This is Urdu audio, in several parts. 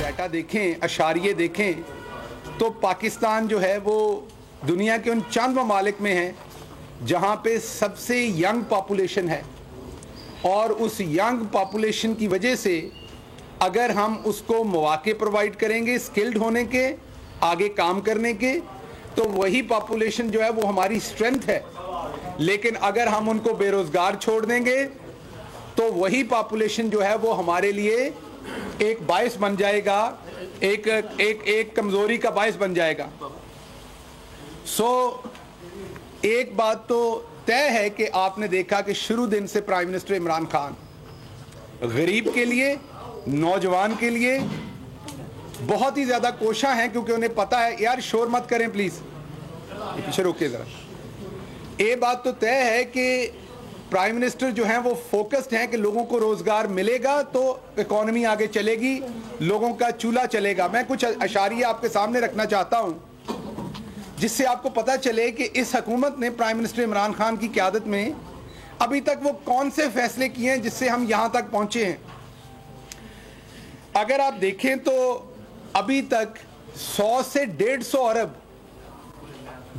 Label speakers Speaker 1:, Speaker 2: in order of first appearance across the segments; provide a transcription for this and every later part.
Speaker 1: ڈیٹا دیکھیں, اشاریے دیکھیں تو پاکستان جو ہے وہ دنیا کے ان چند ممالک میں ہے جہاں پہ سب سے ینگ پاپولیشن ہے, اور اس ینگ پاپولیشن کی وجہ سے اگر ہم اس کو مواقع پرووائڈ کریں گے اسکلڈ ہونے کے, آگے کام کرنے کے, تو وہی پاپولیشن جو ہے وہ ہماری اسٹرینتھ ہے. لیکن اگر ہم ان کو بے روزگار چھوڑ دیں گے تو وہی پاپولیشن جو ہے وہ ہمارے لیے ایک باعث بن جائے گا, ایک کمزوری کا باعث بن جائے گا. ایک بات تو طے ہے کہ آپ نے دیکھا کہ شروع دن سے پرائم منسٹر عمران خان غریب کے لیے, نوجوان کے لیے بہت ہی زیادہ کوشاں ہیں, کیونکہ انہیں پتا ہے, یار شور مت کریں پلیز, پیچھے روکیے ذرا. یہ بات تو طے ہے کہ پرائم منسٹر جو ہیں وہ فوکسڈ ہیں کہ لوگوں کو روزگار ملے گا تو اکانومی آگے چلے گی, لوگوں کا چولہا چلے گا. میں کچھ اشاریہ آپ کے سامنے رکھنا چاہتا ہوں جس سے آپ کو پتہ چلے کہ اس حکومت نے پرائم منسٹر عمران خان کی قیادت میں ابھی تک وہ کون سے فیصلے کیے ہیں جس سے ہم یہاں تک پہنچے ہیں. اگر آپ دیکھیں تو ابھی تک 100 سے 150 ارب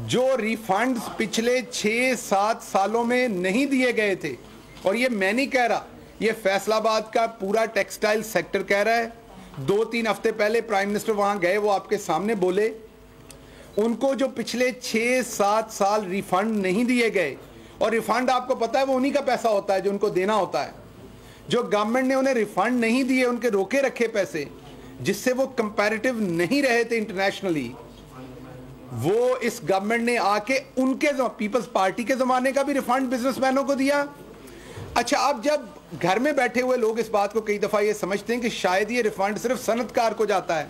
Speaker 1: جو ریفنڈز پچھلے 6-7 سالوں میں نہیں دیے گئے تھے, اور یہ میں نہیں کہہ رہا, یہ فیصل آباد کا پورا ٹیکسٹائل سیکٹر کہہ رہا ہے. 2-3 ہفتے پہلے پرائم منسٹر وہاں گئے, وہ آپ کے سامنے بولے, ان کو جو پچھلے 6-7 سال ریفنڈ نہیں دیے گئے, اور ریفنڈ آپ کو پتا ہے وہ انہی کا پیسہ ہوتا ہے جو ان کو دینا ہوتا ہے, جو گورنمنٹ نے انہیں ریفنڈ نہیں دیے, ان کے روکے رکھے پیسے جس سے وہ کمپیریٹیو نہیں رہے تھے انٹرنیشنلی, وہ اس گورنمنٹ نے آ کے ان کے پیپلز پارٹی کے زمانے کا بھی ریفنڈ بزنس مینوں کو دیا. اچھا, اب جب گھر میں بیٹھے ہوئے لوگ اس بات کو کئی دفعہ یہ سمجھتے ہیں کہ شاید یہ ریفنڈ صرف صنعت کار کو جاتا ہے.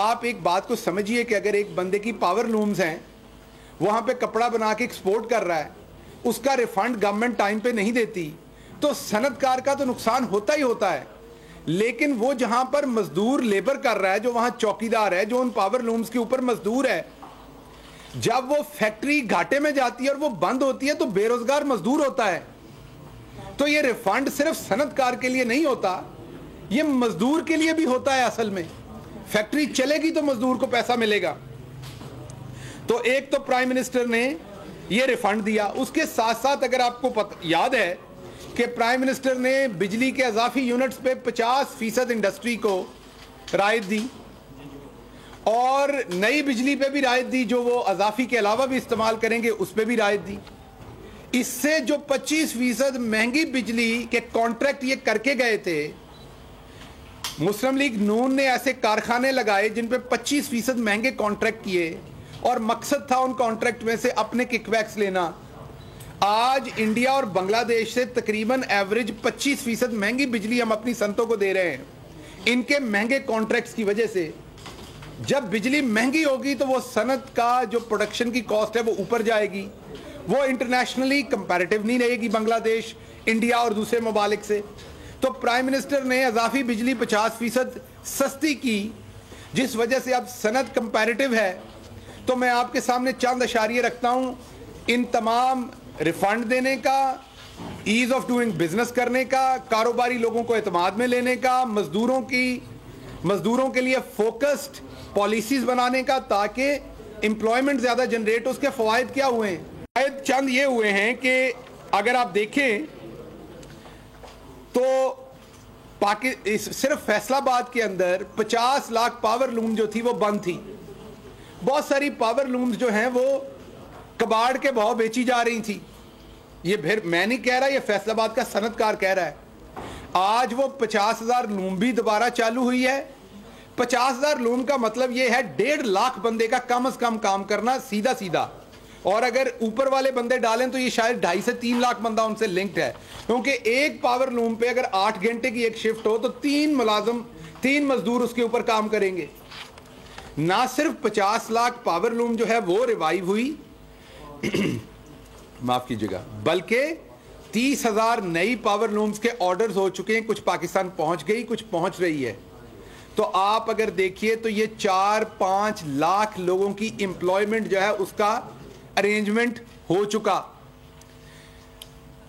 Speaker 1: آپ ایک بات کو سمجھیے کہ اگر ایک بندے کی پاور لومز ہیں, وہاں پہ کپڑا بنا کے ایکسپورٹ کر رہا ہے, اس کا ریفنڈ گورنمنٹ ٹائم پہ نہیں دیتی تو صنعت کار کا تو نقصان ہوتا ہی ہوتا ہے. لیکن وہ جہاں پر مزدور لیبر کر رہا ہے, جو وہاں چوکیدار ہے, جو ان پاور لومز کے اوپر مزدور ہے, جب وہ فیکٹری گھاٹے میں جاتی ہے اور وہ بند ہوتی ہے تو بے روزگار مزدور ہوتا ہے. تو یہ ریفنڈ صرف صنعت کار کے لیے نہیں ہوتا, یہ مزدور کے لیے بھی ہوتا ہے. اصل میں فیکٹری چلے گی تو مزدور کو پیسہ ملے گا. تو ایک تو پرائم منسٹر نے یہ ریفنڈ دیا, اس کے ساتھ ساتھ اگر آپ کو یاد ہے کہ پرائم منسٹر نے بجلی کے اضافی یونٹس پہ 50% انڈسٹری کو رعایت دی, اور نئی بجلی پہ بھی رعایت دی, جو وہ اضافی کے علاوہ بھی استعمال کریں گے اس پہ بھی رعایت دی. اس سے جو 25% مہنگی بجلی کے کانٹریکٹ یہ کر کے گئے تھے, مسلم لیگ نون نے ایسے کارخانے لگائے جن پہ 25% مہنگے کانٹریکٹ کیے, اور مقصد تھا ان کانٹریکٹ میں سے اپنے کک بیکس لینا. آج انڈیا اور بنگلہ دیش سے تقریباً ایوریج 25% مہنگی بجلی ہم اپنی صنعتوں کو دے رہے ہیں, ان کے مہنگے کانٹریکٹس کی وجہ سے. جب بجلی مہنگی ہوگی تو وہ صنعت کا جو پروڈکشن کی کاسٹ ہے وہ اوپر جائے گی, وہ انٹرنیشنلی کمپیریٹیو نہیں رہے گی بنگلہ دیش, انڈیا اور دوسرے ممالک سے. تو پرائم منسٹر نے اضافی بجلی 50% سستی کی, جس وجہ سے اب صنعت کمپیریٹیو ہے. تو میں آپ کے سامنے چند اشاریے رکھتا ہوں, ان تمام ریفنڈ دینے کا, ایز آف ڈوئنگ بزنس کرنے کا, کاروباری لوگوں کو اعتماد میں لینے کا, مزدوروں کے لیے فوکسڈ پالیسیز بنانے کا تاکہ امپلائمنٹ زیادہ جنریٹ ہو. اس کے فوائد کیا ہوئے ہیں؟ فوائد چند یہ ہوئے ہیں کہ اگر آپ دیکھیں تو صرف فیصل آباد کے اندر 50 لاکھ پاور لوم جو تھی وہ بند تھی. بہت ساری پاور لومز جو ہیں وہ کباڑ کے بھاؤ بیچی جا رہی تھی. یہ پھر میں نہیں کہہ رہا, یہ فیصل آباد کا صنعت کار کہہ رہا ہے. آج وہ 50,000 لوم بھی دوبارہ چالو ہوئی ہے. 50,000 لوم کا مطلب یہ ہے 1.5 لاکھ بندے کا کم از کم کام کرنا سیدھا, اور اگر اوپر والے بندے ڈالیں تو یہ شاید 2.5 سے 3 لاکھ بندہ ان سے لنکڈ ہے, کیونکہ ایک پاور لوم پہ اگر 8 گھنٹے کی ایک شفٹ ہو تو 3 مزدور اس کے اوپر کام کریں گے. نہ صرف 50 لاکھ پاور لوم جو ہے وہ ریوائیو ہوئی, معاف کیجیے گا, بلکہ 30,000 نئی پاور لومز کے آرڈرز ہو چکے ہیں. کچھ پاکستان پہنچ گئی, کچھ پہنچ رہی ہے. تو آپ اگر دیکھیے تو یہ 4-5 لاکھ لوگوں کی امپلائمنٹ جو ہے اس کا ارینجمنٹ ہو چکا.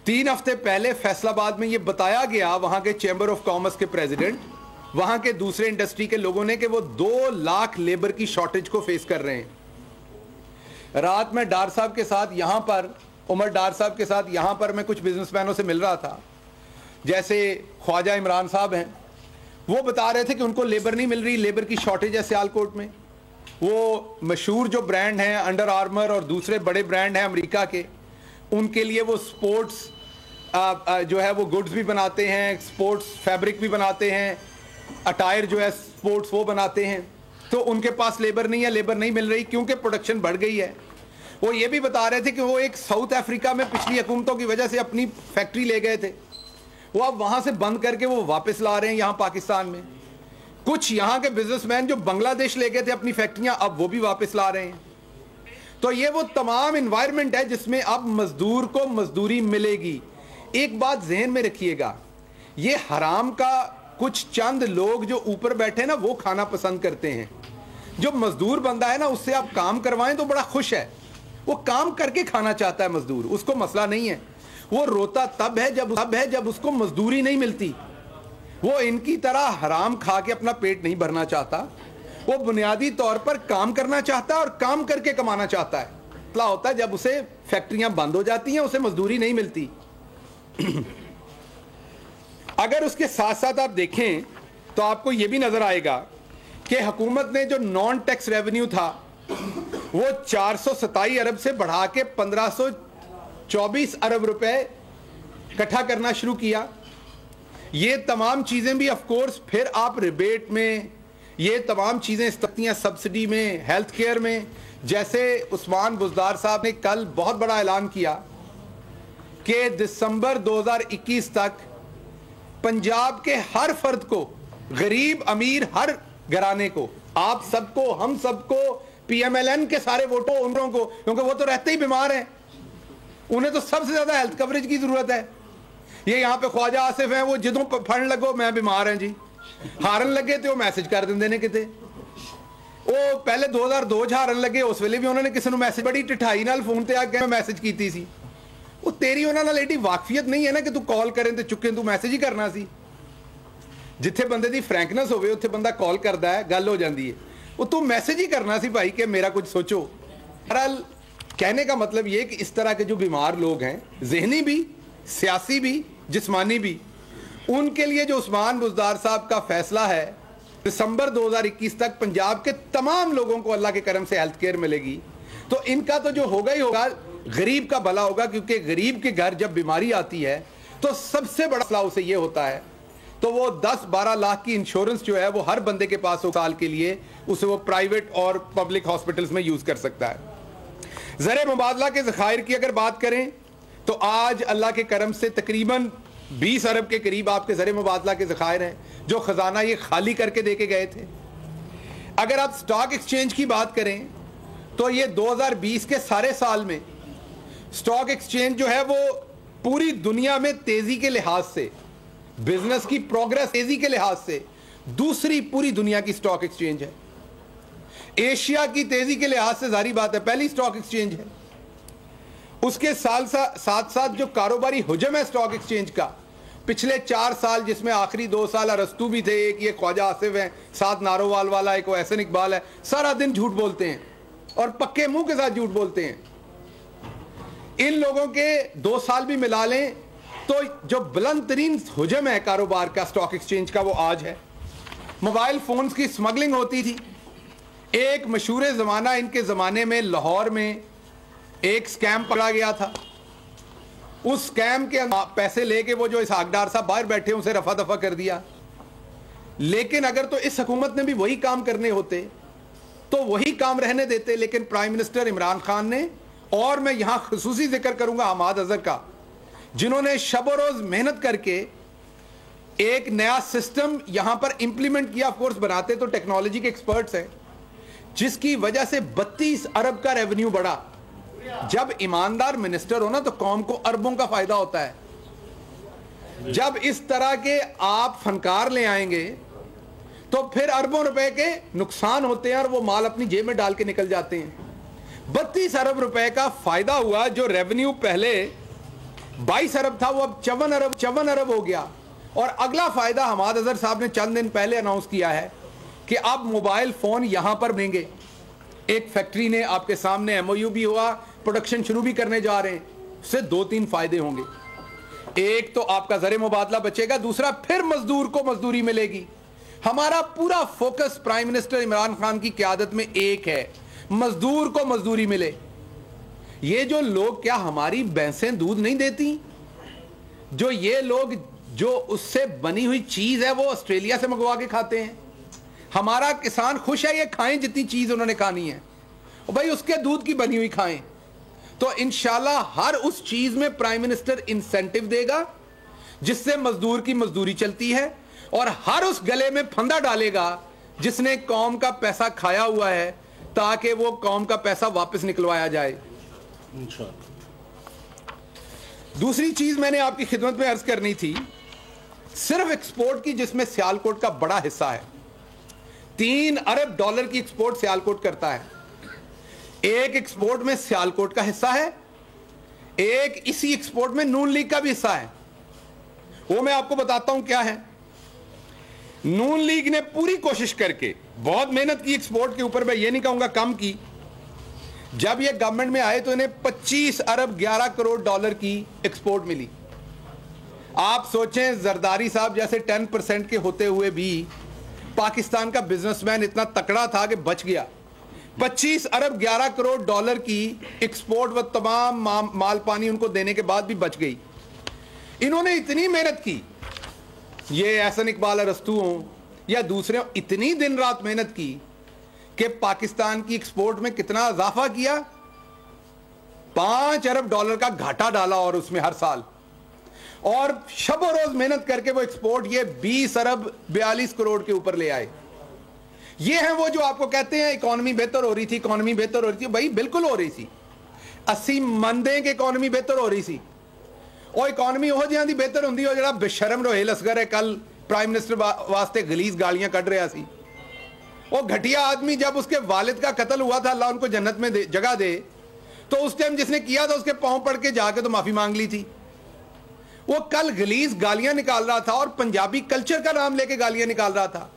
Speaker 1: 3 ہفتے پہلے فیصل آباد میں یہ بتایا گیا وہاں کے چیمبر آف کامرس کے پریزیڈنٹ وہاں کے دوسرے انڈسٹری کے لوگوں نے کہ وہ 2 لاکھ لیبر کی شارٹیج کو فیس کر رہے ہیں. رات میں ڈار صاحب کے ساتھ یہاں پر عمر ڈار صاحب کے ساتھ یہاں پر میں کچھ بزنس مینوں سے مل رہا تھا, جیسے خواجہ عمران صاحب ہیں, وہ بتا رہے تھے کہ ان کو لیبر نہیں مل رہی, لیبر کی شارٹیج ہے سیالکوٹ میں. وہ مشہور جو برانڈ ہیں انڈر آرمر اور دوسرے بڑے برانڈ ہیں امریکہ کے, ان کے لیے وہ سپورٹس جو ہے وہ گڈز بھی بناتے ہیں, سپورٹس فیبرک بھی بناتے ہیں, اٹائر جو ہے سپورٹس وہ بناتے ہیں. تو ان کے پاس لیبر نہیں ہے, لیبر نہیں مل رہی کیونکہ پروڈکشن بڑھ گئی ہے. وہ یہ بھی بتا رہے تھے کہ وہ ایک ساؤتھ افریقہ میں پچھلی حکومتوں کی وجہ سے اپنی فیکٹری لے گئے تھے, وہ اب وہاں سے بند کر کے وہ واپس لا رہے ہیں یہاں پاکستان میں. کچھ یہاں کے بزنس مین جو بنگلہ دیش لے گئے تھے اپنی فیکٹریاں, اب وہ بھی واپس لا رہے ہیں. تو یہ وہ تمام انوائرمنٹ ہے جس میں اب مزدور کو مزدوری ملے گی. ایک بات ذہن میں رکھیے گا, یہ حرام کا کچھ چند لوگ جو اوپر بیٹھے نا وہ کھانا پسند کرتے ہیں. جو مزدور بندہ ہے نا اس سے آپ کام کروائیں تو بڑا خوش ہے, وہ کام کر کے کھانا چاہتا ہے مزدور, اس کو مسئلہ نہیں ہے. وہ روتا تب ہے جب اس کو مزدوری نہیں ملتی. وہ ان کی طرح حرام کھا کے اپنا پیٹ نہیں بھرنا چاہتا, وہ بنیادی طور پر کام کرنا چاہتا ہے اور کام کر کے کمانا چاہتا ہے. مسئلہ ہوتا ہے جب اسے فیکٹریاں بند ہو جاتی ہیں, اسے مزدوری نہیں ملتی. اگر اس کے ساتھ ساتھ آپ دیکھیں تو آپ کو یہ بھی نظر آئے گا کہ حکومت نے جو نان ٹیکس ریونیو تھا وہ 427 ارب سے بڑھا کے 1524 ارب روپے اکٹھا کرنا شروع کیا. یہ تمام چیزیں بھی آف کورس پھر آپ ریبیٹ میں, یہ تمام چیزیں سکتی ہیں سبسڈی میں, ہیلتھ کیئر میں. جیسے عثمان بزدار صاحب نے کل بہت بڑا اعلان کیا کہ دسمبر 2021 تک پنجاب کے ہر فرد کو, غریب امیر ہر گھرانے کو, آپ سب کو, ہم سب کو, پی ایم ایل این کے سارے ووٹوں انہوں کو, کیونکہ وہ تو رہتے ہی بیمار ہیں, انہیں تو سب سے زیادہ ہیلتھ کوریج کی ضرورت ہے. یہ یہاں پہ خواجہ آصف ہیں, وہ جدوں پھڑن لگو میں بیمار ہیں جی, ہارن لگے تو وہ میسج کر دیں دینے کتے. وہ پہلے 2002 ہارن لگے, اس ویلے بھی انہوں نے کسی نے میسج بڑی ٹٹھائی نال فون تے آ کے میسج کیتی سی. وہ تیری انہوں نے ایڈی واقفیت نہیں ہے نا کہ تو کال کریں تو چکیں, تو میسج ہی کرنا سی. جتھے بندے دی فرینکنس ہوئے اتھے بندہ کال کردا ہے, گل ہو جاندی ہے. وہ تو میسج ہی کرنا سی بھائی کہ میرا کچھ سوچو. بہرحال کہنے کا مطلب یہ کہ اس طرح کے جو بیمار لوگ ہیں, ذہنی بھی, سیاسی بھی, جسمانی بھی, ان کے لیے جو عثمان بزدار صاحب کا فیصلہ ہے دسمبر 2021 تک پنجاب کے تمام لوگوں کو اللہ کے کرم سے ہیلتھ کیئر ملے گی. تو ان کا تو جو ہوگا ہی ہوگا, غریب کا بھلا ہوگا, کیونکہ غریب کے گھر جب بیماری آتی ہے تو سب سے بڑا مسئلہ اسے یہ ہوتا ہے, تو وہ 10-12 لاکھ کی انشورنس جو ہے وہ ہر بندے کے پاس ہو سال کے لیے, اسے وہ پرائیویٹ اور پبلک ہاسپٹلز میں یوز کر سکتا ہے. زر مبادلہ کے ذخائر کی اگر بات کریں تو آج اللہ کے کرم سے تقریباً 20 ارب کے قریب آپ کے زر مبادلہ کے ذخائر ہیں جو خزانہ یہ خالی کر کے دے کے گئے تھے. اگر آپ سٹاک ایکسچینج کی بات کریں تو یہ 2020 کے سارے سال میں سٹاک ایکسچینج جو ہے وہ پوری دنیا میں تیزی کے لحاظ سے, بزنس کی پروگریس تیزی کے لحاظ سے دوسری پوری دنیا کی سٹاک ایکسچینج ہے. ایشیا کی تیزی کے لحاظ سے ظاہری بات ہے پہلی سٹاک ایکسچینج ہے. اس کے ساتھ ساتھ جو کاروباری حجم ہے سٹاک ایکسچینج کا, پچھلے 4 سال جس میں آخری 2 سال ارسطو بھی تھے, ایک یہ خواجہ آصف ہیں, ساتھ نارووال والا, ایک وہ احسن اقبال ہے, سارا دن جھوٹ بولتے ہیں اور پکے منہ کے ساتھ جھوٹ بولتے ہیں. ان لوگوں کے 2 سال بھی ملا لیں تو جو بلند ترین حجم ہے کاروبار کا سٹاک ایکسچینج کا وہ آج ہے. موبائل فونز کی سمگلنگ ہوتی تھی. ایک مشہور زمانہ ان کے زمانے میں لاہور میں ایک سکیم پکڑا گیا تھا. اس سکیم کے پیسے لے کے وہ جو اسحاق ڈار صاحب باہر بیٹھے اسے رفع دفع کر دیا. لیکن اگر تو اس حکومت نے بھی وہی کام کرنے ہوتے تو وہی کام رہنے دیتے, لیکن پرائم منسٹر عمران خان نے, اور میں یہاں خصوصی ذکر کروں گا حماد اظہر کا, جنہوں نے شب و روز محنت کر کے ایک نیا سسٹم یہاں پر امپلیمنٹ کیا. آف کورس بناتے تو ٹیکنالوجی کے ایکسپرٹس ہیں, جس کی وجہ سے 32 ارب کا ریونیو بڑھا. جب ایماندار منسٹر ہو نا تو قوم کو اربوں کا فائدہ ہوتا ہے. جب اس طرح کے آپ فنکار لے آئیں گے تو پھر اربوں روپے کے نقصان ہوتے ہیں اور وہ مال اپنی جیب میں ڈال کے نکل جاتے ہیں. 32 ارب روپے کا فائدہ ہوا. جو ریونیو پہلے 22 ارب تھا وہ اب 54 ارب ہو گیا. اور اگلا فائدہ حماد اظہر صاحب نے چند دن پہلے اناؤنس کیا ہے کہ اب موبائل فون یہاں پر بنیں گے. ایک فیکٹری نے آپ کے سامنے ایم او یو بھی ہوا, پروڈکشن شروع بھی کرنے جا رہے ہیں. اس سے 2-3 فائدے ہوں گے. ایک تو آپ کا زر مبادلہ بچے گا, دوسرا پھر مزدور کو مزدوری ملے گی. ہمارا پورا focus prime minister Imran Khan کی قیادت میں ایک ہے, مزدور کو مزدوری ملے. یہ جو لوگ کیا ہماری بھینسیں دودھ نہیں دیتی؟ جو یہ لوگ جو اس سے بنی ہوئی چیز ہے وہ آسٹریلیا سے منگوا کے کھاتے ہیں. ہمارا کسان خوش ہے, یہ کھائیں جتنی چیز انہوں نے کھانی ہے, بھائی اس کے دودھ کی بنی ہوئی کھائیں. تو انشاءاللہ ہر اس چیز میں پرائم منسٹر انسینٹیو دے گا جس سے مزدور کی مزدوری چلتی ہے, اور ہر اس گلے میں پھندا ڈالے گا جس نے قوم کا پیسہ کھایا ہوا ہے, تاکہ وہ قوم کا پیسہ واپس نکلوایا جائے. دوسری چیز میں نے آپ کی خدمت میں عرض کرنی تھی, صرف ایکسپورٹ کی, جس میں سیالکوٹ کا بڑا حصہ ہے. $3 ارب کی ایکسپورٹ سیالکوٹ کرتا ہے. ایک ایکسپورٹ میں سیالکوٹ کا حصہ ہے, ایک اسی ایکسپورٹ میں نون لیگ کا بھی حصہ ہے. وہ میں آپ کو بتاتا ہوں کیا ہے. نون لیگ نے پوری کوشش کر کے بہت محنت کی ایکسپورٹ کے اوپر, میں یہ نہیں کہوں گا کم کی. جب یہ گورنمنٹ میں آئے تو انہیں $25 ارب $11 کی ایکسپورٹ ملی. آپ سوچیں زرداری صاحب جیسے 10% کے ہوتے ہوئے بھی پاکستان کا بزنس مین اتنا تکڑا تھا کہ بچ گیا. $25 ارب $11 کی ایکسپورٹ و تمام مال پانی ان کو دینے کے بعد بھی بچ گئی. انہوں نے اتنی محنت کی, یہ احسن اقبال ارسطو ہوں یا دوسرے, اتنی دن رات محنت کی کہ پاکستان کی ایکسپورٹ میں کتنا اضافہ کیا, $5 ارب کا گھاٹا ڈالا, اور اس میں ہر سال, اور شب و روز محنت کر کے وہ ایکسپورٹ یہ $20 ارب 42 کروڑ کے اوپر لے آئے. یہ ہیں وہ جو آپ کو کہتے ہیں اکانومی بہتر ہو رہی تھی, اکانومی بہتر ہو رہی تھی. بھائی بالکل ہو رہی تھی. 80 مندیں کہ اکانومی بہتر ہو رہی تھی. اور اکانومی ہو جاندی بہتر ہوندی ہو جڑا بشرم روہیل اصغر ہے کل پرائم منسٹر واسطے غلیظ گالیاں کٹ رہا سی. وہ گھٹیا آدمی جب اس کے والد کا قتل ہوا تھا, اللہ ان کو جنت میں جگہ دے, تو اس ٹائم جس نے کیا تھا اس کے پاؤں پڑ کے جا کے تو معافی مانگ لی تھی. وہ کل غلیظ گالیاں نکال رہا تھا اور پنجابی کلچر کا نام لے کے گالیاں نکال رہا تھا,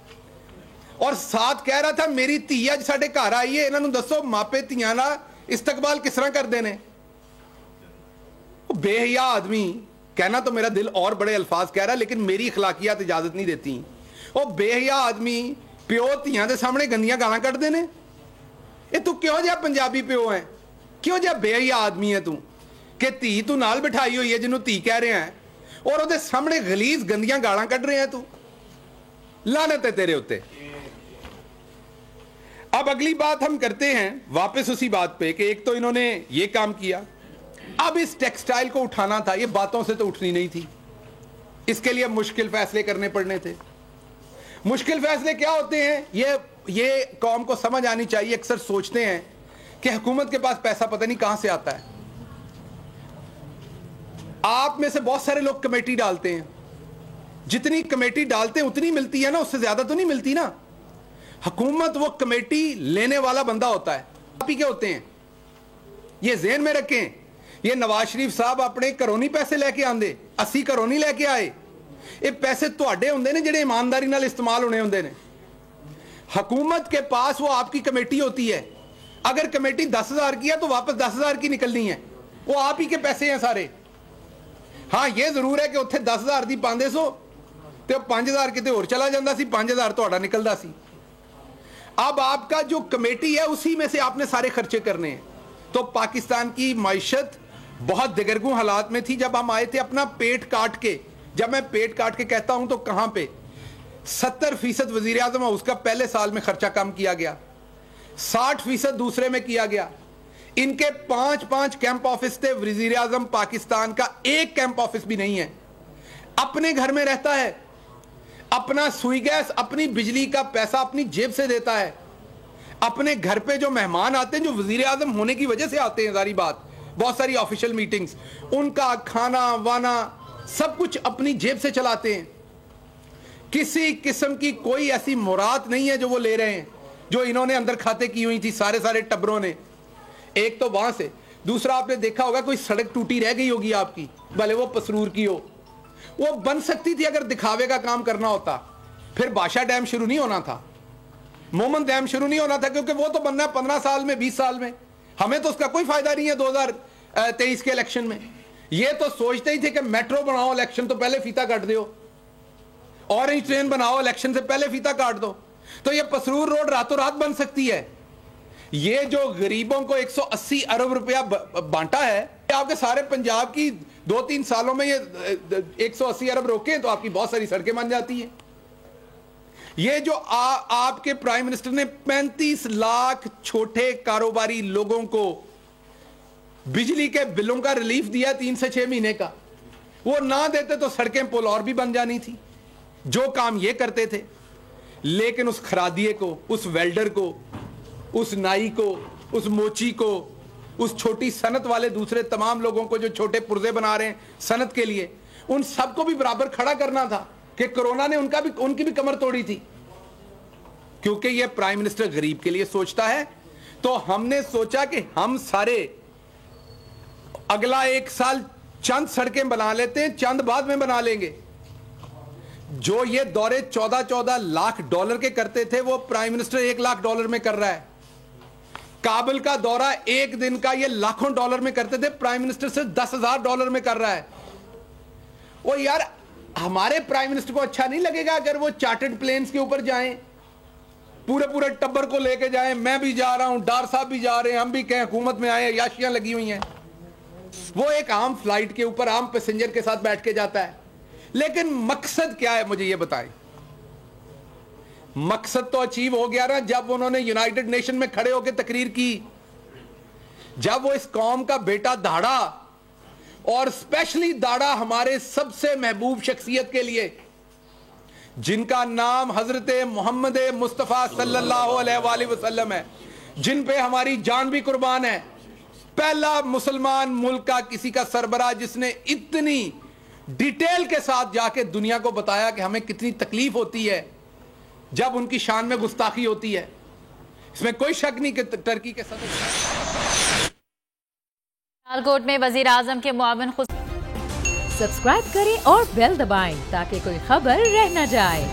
Speaker 1: اور ساتھ کہہ رہا تھا میری تھی اج ساڈے گھر آئی ہے, انہوں دسو ماپے تھیاں دا استقبال کس طرح کر دینے. بے حیا آدمی, کہنا تو میرا دل اور بڑے الفاظ کہہ رہا لیکن میری اخلاقیات اجازت نہیں دیتی. وہ بے حیا آدمی پیو تھیاں دے سامنے گندیاں گالاں کٹ دینے. یہ تو کیوں جا پنجابی پیو ہے, کیوں جا بے حیا آدمی ہے تو کہ تھی تو نال بٹھائی ہوئی ہے جنہوں تھی کہہ رہے ہیں, اور وہ دے سامنے غلیظ گندیاں گالاں کٹ رہے ہیں. تو لعنت ہے تیرے ہوتے. اب اگلی بات ہم کرتے ہیں واپس اسی بات پہ کہ ایک تو انہوں نے یہ کام کیا, اب اس ٹیکسٹائل کو اٹھانا تھا. یہ باتوں سے تو اٹھنی نہیں تھی, اس کے لیے مشکل فیصلے کرنے پڑنے تھے. مشکل فیصلے کیا ہوتے ہیں یہ قوم کو سمجھ آنی چاہیے. اکثر سوچتے ہیں کہ حکومت کے پاس پیسہ پتہ نہیں کہاں سے آتا ہے. آپ میں سے بہت سارے لوگ کمیٹی ڈالتے ہیں, جتنی کمیٹی ڈالتے ہیں اتنی ملتی ہے نا, اس سے زیادہ تو نہیں ملتی نا. حکومت وہ کمیٹی لینے والا بندہ ہوتا ہے, آپ ہی کے ہوتے ہیں. یہ ذہن میں رکھیں. یہ نواز شریف صاحب اپنے کرونی پیسے لے کے آندے, 80 کرونی لے کے آئے. یہ پیسے تواڈے ہوندے نے جڑے ایمانداری نال استعمال ہونے ہوندے نے. حکومت کے پاس وہ آپ کی کمیٹی ہوتی ہے. اگر کمیٹی 10,000 کی ہے تو واپس 10,000 کی نکلنی ہے. وہ آپ ہی کے پیسے ہیں سارے. ہاں یہ ضرور ہے کہ اتنے 10,000 دی 500 تے 5,000 کتے اور چلا جاندہ سی, 5,000 تہاڈا نکلدا سی. اب آپ کا جو کمیٹی ہے اسی میں سے آپ نے سارے خرچے کرنے ہیں. تو پاکستان کی معیشت بہت دگرگوں حالات میں تھی جب ہم آئے تھے اپنا پیٹ کاٹ کے. جب میں پیٹ کاٹ کے کہتا ہوں تو کہاں پہ 70% وزیر اعظم اس کا پہلے سال میں خرچہ کم کیا گیا, 60% دوسرے میں کیا گیا. ان کے 5 کیمپ آفس تھے, وزیر اعظم پاکستان کا ایک کیمپ آفس بھی نہیں ہے. اپنے گھر میں رہتا ہے, اپنا سوئی گیس اپنی بجلی کا پیسہ اپنی جیب سے دیتا ہے. اپنے گھر پہ جو مہمان آتے ہیں جو وزیر اعظم ہونے کی وجہ سے آتے ہیں, ظاہری بات, بہت ساری آفیشل میٹنگز, ان کا کھانا وانا سب کچھ اپنی جیب سے چلاتے ہیں. کسی قسم کی کوئی ایسی مراد نہیں ہے جو وہ لے رہے ہیں جو انہوں نے اندر کھاتے کی ہوئی تھی سارے ٹبروں نے. ایک تو وہاں سے, دوسرا آپ نے دیکھا ہوگا کوئی سڑک ٹوٹی رہ گئی ہوگی آپ کی, بھلے وہ پسرور کی ہو, وہ بن سکتی تھی اگر دکھاوے کا کام کرنا ہوتا. پھر بادشاہ ڈیم شروع نہیں ہونا تھا, مومن ڈیم شروع نہیں ہونا تھا, کیونکہ وہ تو بننا ہے 15 سال میں, 20 سال میں. ہمیں تو اس کا کوئی فائدہ نہیں ہے 2023 کے الیکشن میں. یہ تو سوچتے ہی تھے کہ میٹرو بناؤ الیکشن تو پہلے فیتا کاٹ دیو, اورنج ٹرین بناؤ الیکشن سے پہلے فیتا کاٹ دو, تو یہ پسرور روڈ راتوں رات بن سکتی ہے. یہ جو غریبوں کو 180 ارب روپیہ بانٹا ہے, آپ کے سارے پنجاب کی 2-3 سالوں میں یہ 180 ارب روکیں تو آپ کی بہت ساری سڑکیں بن جاتی ہیں. یہ جو آپ کے پرائم منسٹر نے 35 لاکھ چھوٹے کاروباری لوگوں کو بجلی کے بلوں کا ریلیف دیا 3 سے 6 مہینے کا, وہ نہ دیتے تو سڑکیں پل اور بھی بن جانی تھی. جو کام یہ کرتے تھے, لیکن اس خرادیے کو, اس ویلڈر کو, اس نائی کو, اس موچی کو, اس چھوٹی صنعت والے دوسرے تمام لوگوں کو جو چھوٹے پرزے بنا رہے ہیں صنعت کے لیے, ان سب کو بھی برابر کھڑا کرنا تھا کہ کرونا نے ان کی بھی کمر توڑی تھی. کیونکہ یہ پرائم منسٹر غریب کے لیے سوچتا ہے, تو ہم نے سوچا کہ ہم سارے اگلا 1 سال چند سڑکیں بنا لیتے ہیں, چند بعد میں بنا لیں گے. جو یہ دورے 14 لاکھ ڈالر کے کرتے تھے, وہ پرائم منسٹر 1 لاکھ ڈالر میں کر رہا ہے. کابل کا دورہ 1 دن کا یہ لاکھوں ڈالر میں کرتے تھے, پرائم منسٹر سے 10,000 ڈالر میں کر رہا ہے. وہ یار ہمارے پرائم منسٹر کو اچھا نہیں لگے گا اگر وہ چارٹرڈ پلینز کے اوپر جائیں, پورے ٹبر کو لے کے جائیں, میں بھی جا رہا ہوں, ڈار صاحب بھی جا رہے ہیں, ہم بھی کہیں حکومت میں آئے, یاشیاں لگی ہوئی ہیں. وہ ایک عام فلائٹ کے اوپر عام پیسنجر کے ساتھ بیٹھ کے جاتا ہے. لیکن مقصد کیا ہے مجھے یہ بتائیں. مقصد تو اچیو ہو گیا نا جب انہوں نے یونائٹڈ نیشن میں کھڑے ہو کے تقریر کی, جب وہ اس قوم کا بیٹا داڑا, اور اسپیشلی داڑا ہمارے سب سے محبوب شخصیت کے لیے جن کا نام حضرت محمد مصطفیٰ صلی اللہ علیہ وآلہ وسلم ہے, جن پہ ہماری جان بھی قربان ہے. پہلا مسلمان ملک کا کسی کا سربراہ جس نے اتنی ڈیٹیل کے ساتھ جا کے دنیا کو بتایا کہ ہمیں کتنی تکلیف ہوتی ہے جب ان کی شان میں گستاخی ہوتی ہے. اس میں کوئی شک نہیں کہ ترکی کے صدر.
Speaker 2: سیالکوٹ میں وزیر اعظم کے معاون
Speaker 3: سبسکرائب کریں اور بیل دبائیں تاکہ کوئی خبر رہ نہ جائے.